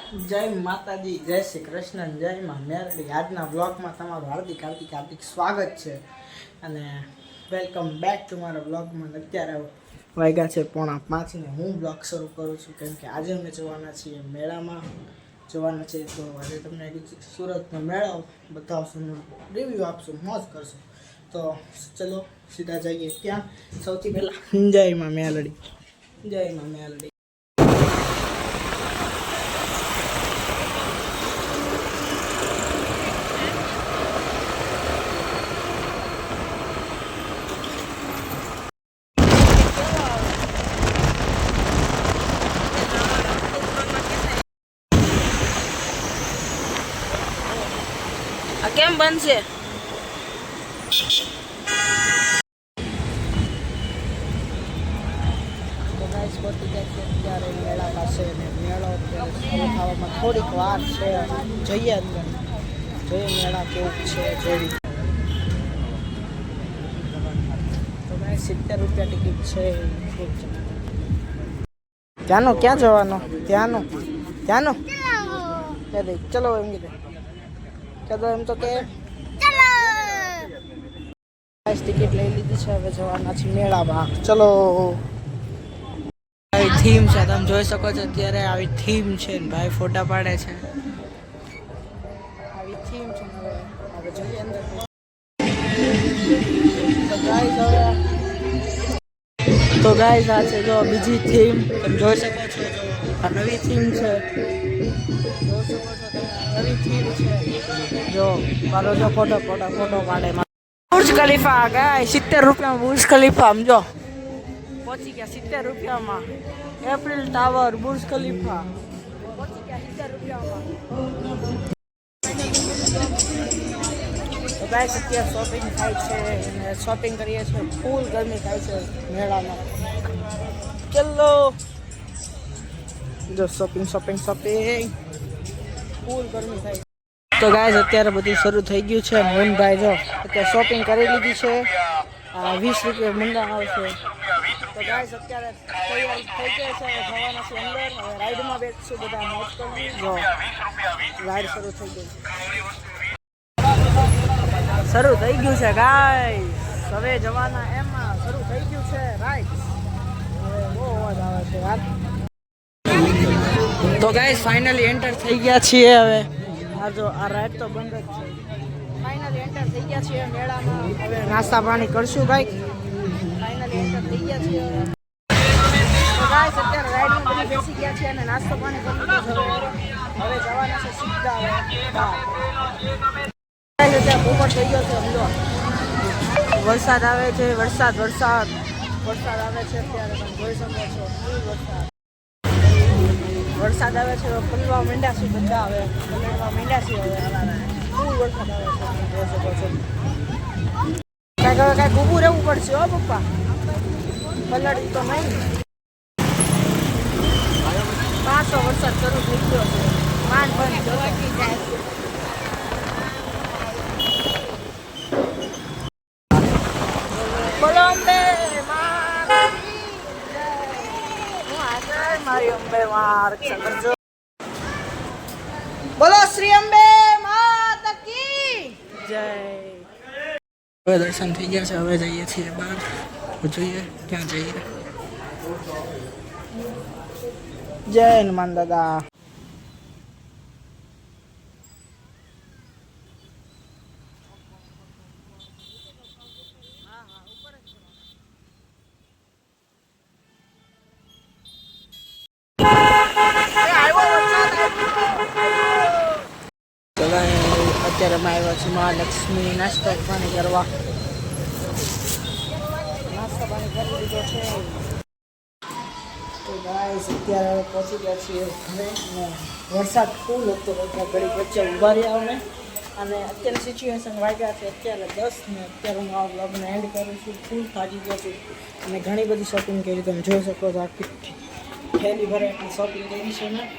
જય માતાજી, જય શ્રી કૃષ્ણ, જય માં મેરડી। આજના બ્લોગમાં તમારું હાર્દિક હાર્દિક હાર્દિક સ્વાગત છે અને વેલકમ બેક ટુ મારા બ્લોગમાં। અત્યારે વાગ્યા છે 4:30 ને હું બ્લોગ શરૂ કરું છું કેમ કે આજે અમે જવાના છીએ મેળામાં જવાના છે। તો આજે તમને સુરતનો મેળો બતાવશું, રિવ્યૂ આપશું, મોજ કરશું। તો ચલો સીધા જઈએ ત્યાં। સૌથી પહેલાં જય માં મેલડી, જય માં મેલડી। કેમ બનશે? અત્યારે મેળા પાસે ને મેળો ખાવામાં થોડીક વાર છે, જઈએ અંદર, જોઈએ મેળા કેવું છે જોઈ। તો ભાઈ 70 રૂપિયા ટિકિટ છે। ત્યાંનો ક્યાં જવાનો? ત્યાંનો ચલો એમ કીધું, ચલો એમ તો કે ટિકિટ લઈ લીધી છે, હવે જવાના છે મેળામાં। ચલો આવી થીમ છે, તમે જોઈ શકો છો અત્યારે આવી થીમ છે ને ભાઈ ફોટા પાડે છે, આવી થીમ છે। હવે જોઈએ અંદર તો ગાઈસ આ છે જો બીજી થીમ, તમે જોઈ શકો છો, આ નવી થીમ છે, જોઈ શકો છો તમે, નવી થીમ છે જો મારો જો ફોટો પાડે। બુર્જ ખલીફા ગાય 70 રૂપિયામાં બુર્જ ખલીફા સમજો પહોંચી ગયા 70 રૂપિયામાં। એપ્રિલ ટાવર બુર્જ ખલીફા પહોંચી ગયા 70 રૂપિયામાં। તો ગાઈસ અત્યારે શોપિંગ થાય છે અને શોપિંગ કરીએ છીએ, ફૂલ ગરમી થાય છે મેળામાં। ચલો જો શોપિંગ ફૂલ ગરમી થાય। તો ગાઈસ અત્યારે બધું શરૂ થઈ ગયું છે। મોહનભાઈ જો અત્યારે શોપિંગ કરી લીધી છે, 20 રૂપિયા મંગાવ આવશે। તો ગાઈસ અત્યારે તૈયારી થઈ ગઈ છે, જવાના છે અંદર, હવે રાઈડમાં બેઠશું, બધા મોજ કરવી। જો રાઈડ શરૂ થઈ ગઈ, શરૂ થઈ ગયું છે ગાઈસ, હવે જવાના એમાં શરૂ થઈ ગયું છે રાઈડ। હવે બહુ અવાજ આવે છે યાર। તો ગાઈસ ફાઇનલી એન્ટર થઈ ગયા છીએ। હવે આ જો આ રાઈડ તો બંધ જ છે। ફાઇનલી એન્ટર થઈ ગયા છીએ મેળામાં, હવે નાસ્તા પાણી કરશું ભાઈ। ફાઇનલી એન્ટર થઈ ગયા છીએ હવે। તો ગાઈસ અત્યારે રાઈડમાં બધી બેસી ગયા છે અને નાસ્તો પાણી કરી લીધો છે। હવે જવાના છે સીધા હવે બહાર। અત્યારે બપોર થઈ ગયો છે સમજો, વરસાદ આવે છે, વરસાદ આવે છે અત્યારે, તમે જોઈ શકો છો ફૂલ વરસાદ આવે છે। પલવા માંડ્યા છે બધા, હવે પલળવા માંડ્યા છે, હવે ફૂલ વરસાદ આવે છે, તમે જોઈ શકો છો। કાંઈક ઊભું રહેવું પડશે હો પપ્પા, પલળવી તો નહીં। પાછો વરસાદ શરૂ થઈ ગયો છે, માંડ બંધ જાય છે। બોલો અંબે મારી અંબે માં રક્ષા કરજો। બોલો શ્રી અંબે માતા કી જય। હવે દર્શન થઈ ગયા છે, હવે જઈએ છીએ બહાર, જોઈએ ક્યાં જઈએ। જય હનુમાન દાદા। અત્યારે અમે આવ્યા છીએ મહાલક્ષ્મી નાસ્તો પાણી કરવા, નાસ્તો પાણી કરી લીધો છે। તો ગાઈસ અત્યારે પહોંચી ગયા છીએ ઘરે, વરસાદ ફૂલ હતો એટલે ઘડી વચ્ચે ઊભા રહ્યા અમે, અને અત્યારે સિચ્યુએશન વાગ્યા છે અત્યારે 10 ને અત્યારે હું આ બ્લોગને એન્ડ કરું છું। ફૂલ થાકી ગયો છું અને ઘણી બધી શોપિંગ કરી, તમે જોઈ શકો છો આખી થેલી ભરે એટલી શોપિંગ કરી છે મેં।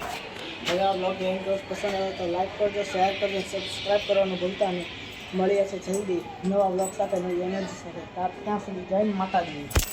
હવે આ બ્લોગ એન્ડ કરો, પસંદ આવે તો લાઈક કરજો, શેર કરજો, સબસ્ક્રાઈબ કરવાનું ભૂલતા નહીં। મળીએ છીએ જલ્દી નવા બ્લોગ સાથે, નવી એનર્જી સાથે। ત્યાં સુધી જય માતાજી।